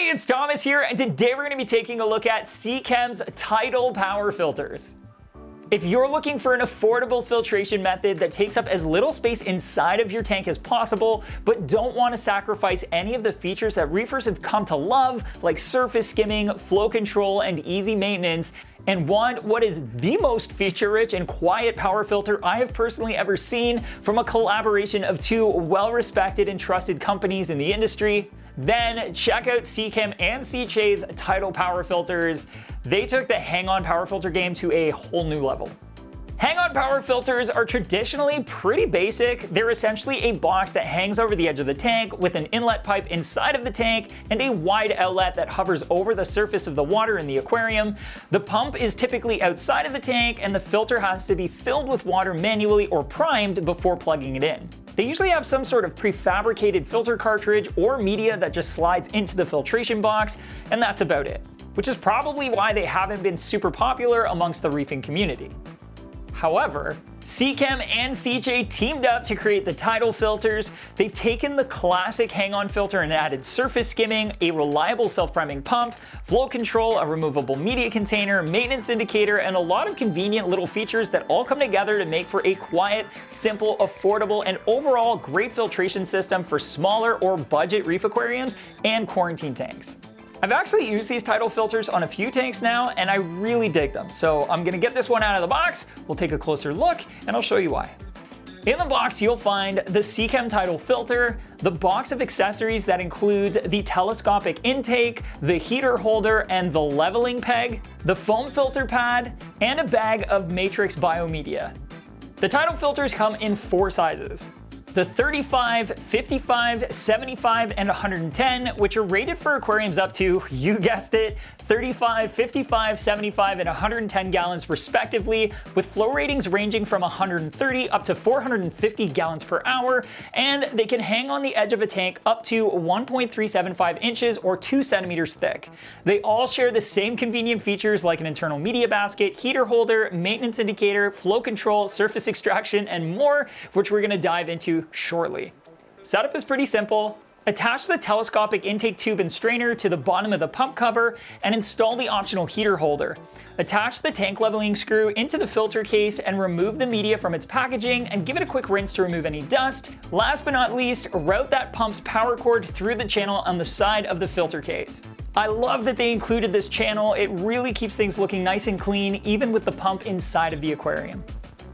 Hey, it's Thomas here, and today we're going to be taking a look at Seachem's Tidal Power Filters. If you're looking for an affordable filtration method that takes up as little space inside of your tank as possible, but don't want to sacrifice any of the features that reefers have come to love, like surface skimming, flow control, and easy maintenance, and want what is the most feature-rich and quiet power filter I have personally ever seen from a collaboration of two well-respected and trusted companies in the industry, then check out Seachem and Seachem's Tidal Power Filters. They took the hang-on power filter game to a whole new level. Hang-on power filters are traditionally pretty basic. They're essentially a box that hangs over the edge of the tank with an inlet pipe inside of the tank and a wide outlet that hovers over the surface of the water in the aquarium. The pump is typically outside of the tank, and the filter has to be filled with water manually or primed before plugging it in. They usually have some sort of prefabricated filter cartridge or media that just slides into the filtration box, and that's about it, which is probably why they haven't been super popular amongst the reefing community. However, Seachem and Seachem teamed up to create the Tidal filters. They've taken the classic hang-on filter and added surface skimming, a reliable self-priming pump, flow control, a removable media container, maintenance indicator, and a lot of convenient little features that all come together to make for a quiet, simple, affordable, and overall great filtration system for smaller or budget reef aquariums and quarantine tanks. I've actually used these Tidal filters on a few tanks now, and I really dig them. So I'm gonna get this one out of the box, we'll take a closer look, and I'll show you why. In the box, you'll find the Seachem Tidal filter, the box of accessories that includes the telescopic intake, the heater holder and the leveling peg, the foam filter pad, and a bag of matrix biomedia. The Tidal filters come in 4 sizes. The 35, 55, 75, and 110, which are rated for aquariums up to, you guessed it, 35, 55, 75, and 110 gallons respectively, with flow ratings ranging from 130 up to 450 gallons per hour, and they can hang on the edge of a tank up to 1.375 inches or 2 centimeters thick. They all share the same convenient features like an internal media basket, heater holder, maintenance indicator, flow control, surface extraction, and more, which we're going to dive into shortly. Setup is pretty simple. Attach the telescopic intake tube and strainer to the bottom of the pump cover and install the optional heater holder. Attach the tank leveling screw into the filter case and remove the media from its packaging and give it a quick rinse to remove any dust. Last but not least, route that pump's power cord through the channel on the side of the filter case. I love that they included this channel. It really keeps things looking nice and clean, even with the pump inside of the aquarium.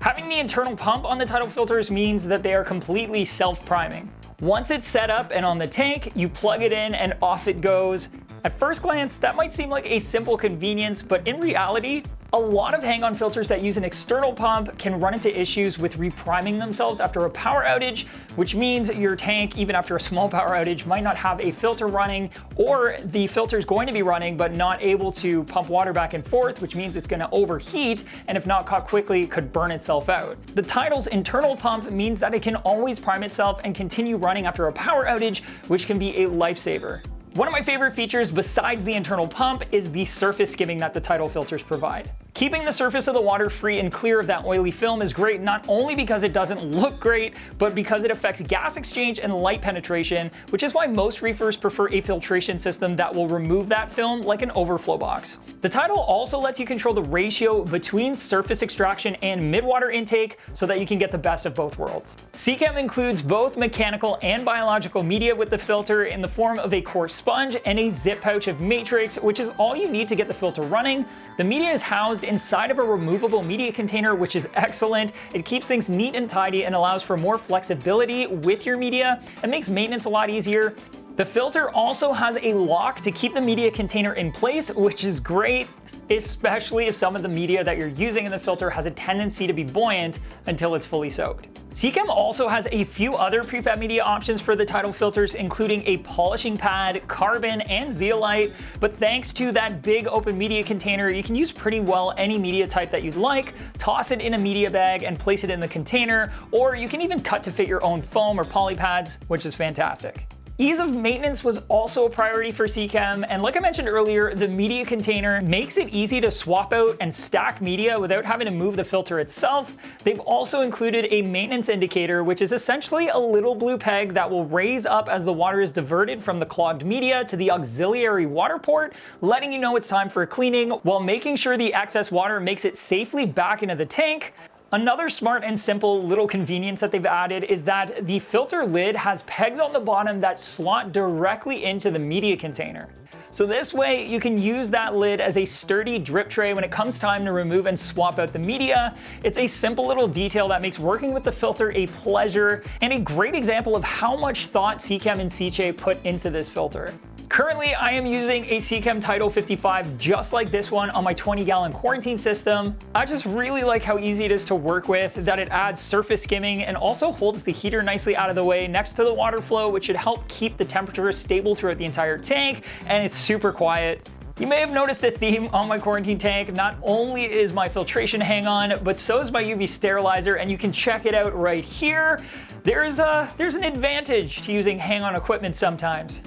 Having the internal pump on the Tidal filters means that they are completely self-priming. Once it's set up and on the tank, you plug it in and off it goes. At first glance, that might seem like a simple convenience, but in reality, a lot of hang-on filters that use an external pump can run into issues with repriming themselves after a power outage, which means your tank, even after a small power outage, might not have a filter running, or the filter is going to be running but not able to pump water back and forth, which means it's going to overheat, and if not caught quickly, could burn itself out. The Tidal's internal pump means that it can always prime itself and continue running after a power outage, which can be a lifesaver. One of my favorite features besides the internal pump is the surface skimming that the Tidal filters provide. Keeping the surface of the water free and clear of that oily film is great, not only because it doesn't look great, but because it affects gas exchange and light penetration, which is why most reefers prefer a filtration system that will remove that film like an overflow box. The Tidal also lets you control the ratio between surface extraction and midwater intake so that you can get the best of both worlds. Seachem includes both mechanical and biological media with the filter in the form of a coarse sponge and a zip pouch of matrix, which is all you need to get the filter running. The media is housed inside of a removable media container, which is excellent. It keeps things neat and tidy and allows for more flexibility with your media and makes maintenance a lot easier. The filter also has a lock to keep the media container in place, which is great, especially if some of the media that you're using in the filter has a tendency to be buoyant until it's fully soaked. Seachem also has a few other prefab media options for the Tidal filters, including a polishing pad, carbon, and zeolite, but thanks to that big open media container, you can use pretty well any media type that you'd like, toss it in a media bag and place it in the container, or you can even cut to fit your own foam or poly pads, which is fantastic. Ease of maintenance was also a priority for Seachem, and like I mentioned earlier, the media container makes it easy to swap out and stack media without having to move the filter itself. They've also included a maintenance indicator, which is essentially a little blue peg that will raise up as the water is diverted from the clogged media to the auxiliary water port, letting you know it's time for cleaning while making sure the excess water makes it safely back into the tank. Another smart and simple little convenience that they've added is that the filter lid has pegs on the bottom that slot directly into the media container. So this way you can use that lid as a sturdy drip tray when it comes time to remove and swap out the media. It's a simple little detail that makes working with the filter a pleasure and a great example of how much thought Seachem and Seachem put into this filter. Currently, I am using a Seachem Tidal 55 just like this one on my 20-gallon quarantine system. I just really like how easy it is to work with, that it adds surface skimming and also holds the heater nicely out of the way next to the water flow, which should help keep the temperature stable throughout the entire tank, and it's super quiet. You may have noticed a theme on my quarantine tank. Not only is my filtration hang-on, but so is my UV sterilizer, and you can check it out right here. There's an advantage to using hang-on equipment sometimes.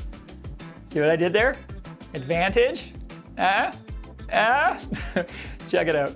See what I did there? Advantage? Check it out.